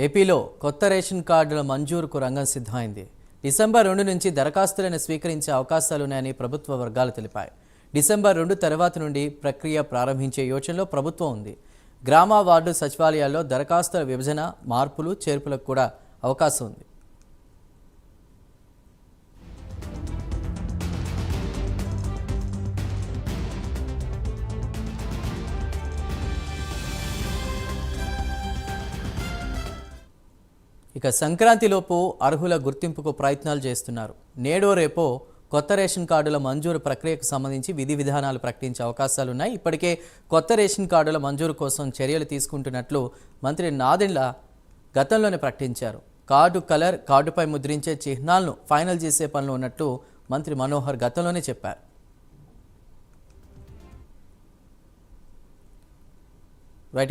ఏపీలో కొత్త రేషన్ కార్డుల మంజూరుకు రంగం సిద్ధమైంది. డిసెంబర్ 2 నుంచి దరఖాస్తులను స్వీకరించే అవకాశాలున్నాయని ప్రభుత్వ వర్గాలు తెలిపాయి. డిసెంబర్ 2 తర్వాత నుండి ప్రక్రియ ప్రారంభించే యోచనలో ప్రభుత్వం ఉంది. గ్రామ వార్డు సచివాలయాల్లో దరఖాస్తుల విభజన, మార్పులు, చేర్పులకు కూడా అవకాశం ఉంది. ఇక సంక్రాంతిలోపు అర్హుల గుర్తింపుకు ప్రయత్నాలు చేస్తున్నారు. నేడో రేపో కొత్త రేషన్ కార్డుల మంజూరు ప్రక్రియకు సంబంధించి విధి విధానాలు ప్రకటించే అవకాశాలున్నాయి. ఇప్పటికే కొత్త రేషన్ కార్డుల మంజూరు కోసం చర్యలు తీసుకుంటున్నట్లు మంత్రి నాదెండ్ల గతంలోనే ప్రకటించారు. కార్డు కలర్, కార్డుపై ముద్రించే చిహ్నాలను ఫైనల్ చేసే పనిలో ఉన్నట్లు మంత్రి మనోహర్ గతంలోనే చెప్పారు.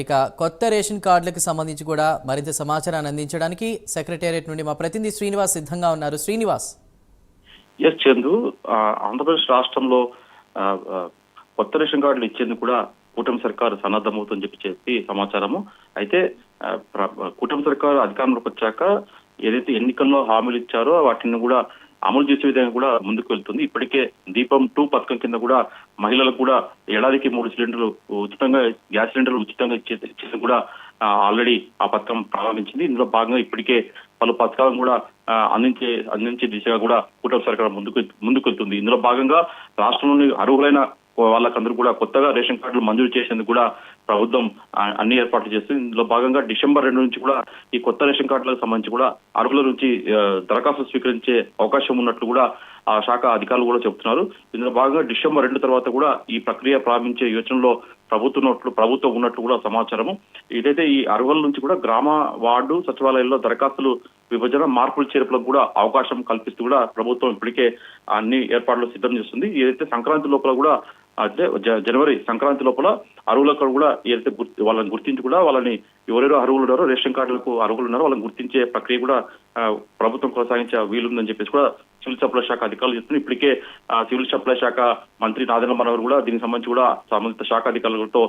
ఇక కొత్త రేషన్ కార్డులకు సంబంధించి కూడా మరింత సమాచారాన్ని అందించడానికి సెక్రటేరియట్ నుండి మా ప్రతినిధి శ్రీనివాస్ సిద్ధంగా ఉన్నారు. శ్రీనివాస్. ఎస్ చందు, ఆంధ్రప్రదేశ్ రాష్ట్రంలో కొత్త రేషన్ కార్డులు ఇచ్చేందుకు కూడా కూటమి సర్కారు సన్నద్ధమవుతుందని చెప్పి సమాచారము. అయితే కూటమి సర్కారు అధికారంలోకి వచ్చాక ఏదైతే ఎన్నికల్లో హామీలు ఇచ్చారో వాటిని కూడా అమలు చేసే విధంగా కూడా ముందుకు వెళ్తుంది. ఇప్పటికే దీపం 2 పథకం కింద కూడా మహిళలకు కూడా ఏడాదికి 3 సిలిండర్లు ఉచితంగా, గ్యాస్ సిలిండర్లు ఉచితంగా ఇచ్చేది కూడా ఆల్రెడీ ఆ పథకం ప్రారంభించింది. ఇందులో భాగంగా ఇప్పటికే పలు పథకాలను కూడా అందించే దిశగా కూడా కూటమి సర్కారు ముందుకు వెళ్తుంది. ఇందులో భాగంగా రాష్ట్రంలోని అర్హులైన వాళ్ళకందరూ కూడా కొత్తగా రేషన్ కార్డులు మంజూరు చేసేందుకు కూడా ప్రభుత్వం అన్ని ఏర్పాట్లు చేస్తుంది. ఇందులో భాగంగా డిసెంబర్ 2 నుంచి కూడా ఈ కొత్త రేషన్ కార్డులకు సంబంధించి కూడా అర్హుల నుంచి దరఖాస్తు స్వీకరించే అవకాశం ఉన్నట్లు కూడా ఆ శాఖ అధికారులు కూడా చెబుతున్నారు. ఇందులో భాగంగా డిసెంబర్ 2 తర్వాత కూడా ఈ ప్రక్రియ ప్రారంభించే యోచనలో ప్రభుత్వం ఉన్నట్లు కూడా సమాచారము. ఏదైతే ఈ అర్హుల నుంచి కూడా గ్రామ వార్డు సచివాలయాల్లో దరఖాస్తులు విభజన, మార్పులు, చేర్పులకు కూడా అవకాశం కల్పిస్తూ కూడా ప్రభుత్వం ఇప్పటికే అన్ని ఏర్పాట్లు సిద్ధం చేస్తుంది. ఏదైతే సంక్రాంతి లోపల కూడా అంటే జనవరి సంక్రాంతి లోపల అర్హులకు కూడా ఏదైతే వాళ్ళని గుర్తించి కూడా వాళ్ళని ఎవరెవరు అర్హులు ఉన్నారో, రేషన్ కార్డులకు అర్హులు ఉన్నారో వాళ్ళని గుర్తించే ప్రక్రియ కూడా ప్రభుత్వం కొనసాగించే వీలుందని చెప్పేసి కూడా సివిల్ సప్లై శాఖ అధికారులు చెప్తున్నారు. ఇప్పటికే సివిల్ సప్లై శాఖ మంత్రి నాదెండ్ల మనోహర్ కూడా దీనికి సంబంధించి కూడా సంబంధిత శాఖ అధికారులతో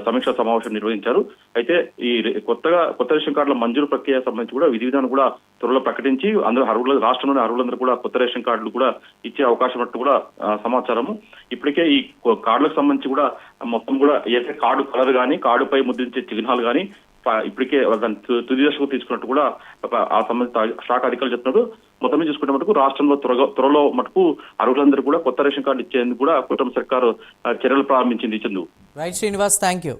సమీక్షా సమావేశం నిర్వహించారు. అయితే ఈ కొత్త రేషన్ కార్డుల మంజూరు ప్రక్రియ సంబంధించి కూడా విధి విధానం కూడా త్వరలో ప్రకటించి అందరూ రాష్ట్రంలోని అర్హులందరూ కూడా కొత్త రేషన్ కార్డులు కూడా ఇచ్చే అవకాశం ఉన్నట్టు కూడా సమాచారము. ఇప్పటికే ఈ కార్డులకు సంబంధించి కూడా మొత్తం కూడా ఏదైతే కార్డు కలర్ కానీ, కార్డుపై ముద్రించే చిహ్నాలు కానీ ఇప్పటికే తుది దశకు తీసుకున్నట్టు కూడా ఆ సంబంధిత శాఖ అధికారులు చెప్తున్నారు. మొత్తం మీద చూసుకుంటే మటుకు రాష్ట్రంలో త్వరలో మటుకు అర్హులందరూ కూడా కొత్త రేషన్ కార్డు ఇచ్చేందుకు కూడా కూటమి సర్కారు చర్యలు ప్రారంభించింది. Chandu. Right Srinivas, thank you.